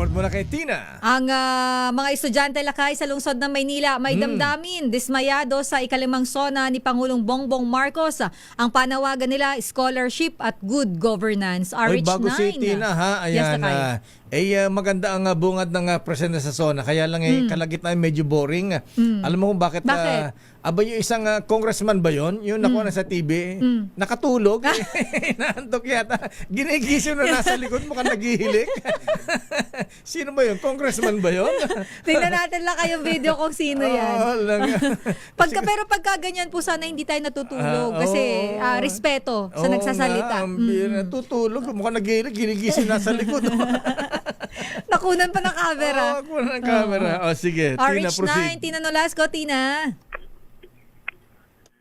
Report mula kay Tina. Ang mga estudyante lakay sa lungsod ng Maynila may damdamin, dismayado sa ikalimang SONA ni Pangulong Bongbong Marcos. Ang panawagan nila, scholarship at good governance. Oy, RH9. bago si Tina ha, Yes, ayan, lakay. maganda ang bungad ng presensya sa SONA. Kaya lang kalagitnaan medyo boring. Alam mo kung bakit? Bakit? Yung isang congressman ba yon? Yung nakuha na sa TV, nakatulog. Naantok yata. Ginigising na nasa likod, mukhang naghihilik. Sino ba yun? Congressman ba yun? Tingnan natin lang kayong video kung sino yan. Pero pagka ganyan po, sana hindi tayo natutulog. Kasi respeto sa nagsasalita. Natutulog, mukhang naghihilik, ginigising nasa likod. Nakunan pa ng camera. Nakunan ng camera. Sige, Tina, RH9, proceed. Tina Nolasco, Tina.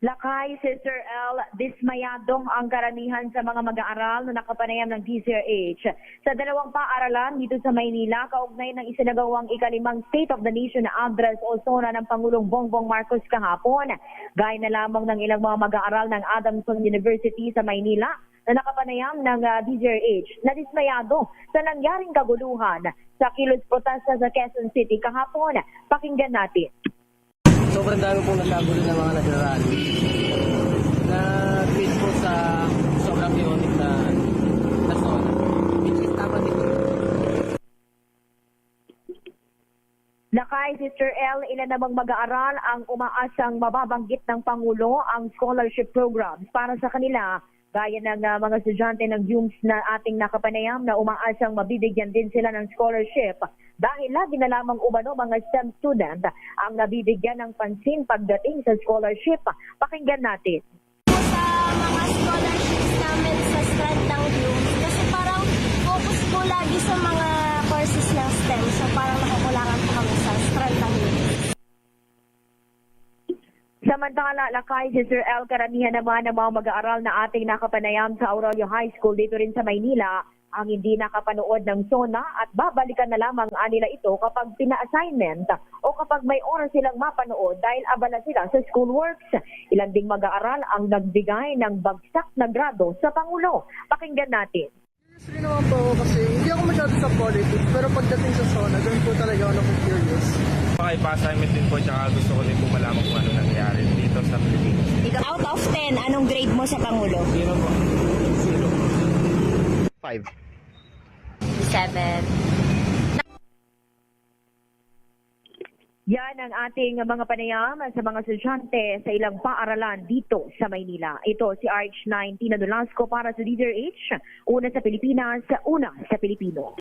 Lakay, Sister L, dismayadong ang karamihan sa mga mag-aaral na nakapanayam ng DZRH. Sa dalawang paaralan dito sa Maynila, kaugnay ng isinagawang ikalimang State of the Nation na address o SONA ng Pangulong Bongbong Marcos kahapon. Gaya na lamang ng ilang mga mag-aaral ng Adamson University sa Maynila na nakapanayam ng DZRH na dismayado sa nangyaring kaguluhan sa kilos protesta sa Quezon City kahapon. Pakinggan natin. Sobrang dami pong nagkagulo ng mga nagrarally na tweet po sa sobrang chaotic na SONA. Which is tama dito. Lakay, Sister L, ilan namang mag-aaral ang umaasang mababanggit ng Pangulo ang scholarship programs para sa kanila. Gaya ng mga estudyante ng UMS na ating nakapanayam na umaasang mabibigyan din sila ng scholarship dahil lagi na lamang umano mga STEM student ang nabibigyan ng pansin pagdating sa scholarship. Pakinggan natin. Sa mga scholarships namin sa strand ng UMS kasi parang focus po lagi sa mga courses ng STEM, so parang nakukulangan po kami sa strand ng UMS. Samantala, Lakay, Sister L, karamihan naman ng mga mag-aaral na ating nakapanayam sa Aurelio High School dito rin sa Maynila ang hindi nakapanood ng SONA at babalikan na lamang nila ito kapag pina-assignment o kapag may oras silang mapanood dahil abala sila sa schoolworks. Ilan ding mag-aaral ang nagbigay ng bagsak na grado sa Pangulo. Pakinggan natin. Seriously naman po kasi hindi ako masyado sa politics pero pagdating sa SONA, doon po talaga ako curious. Maka-assignment din po tsaka gusto ko din po malaman kung ano nangyari dito sa Pilipinas. Out of 10, anong grade mo sa Pangulo? Zero po. 5. 7. Yan ang ating mga panayam sa mga estudyante sa ilang paaralan dito sa Maynila. Ito si RH9, Tina Nolasco para sa DZRH, una sa Pilipinas, una sa Pilipino.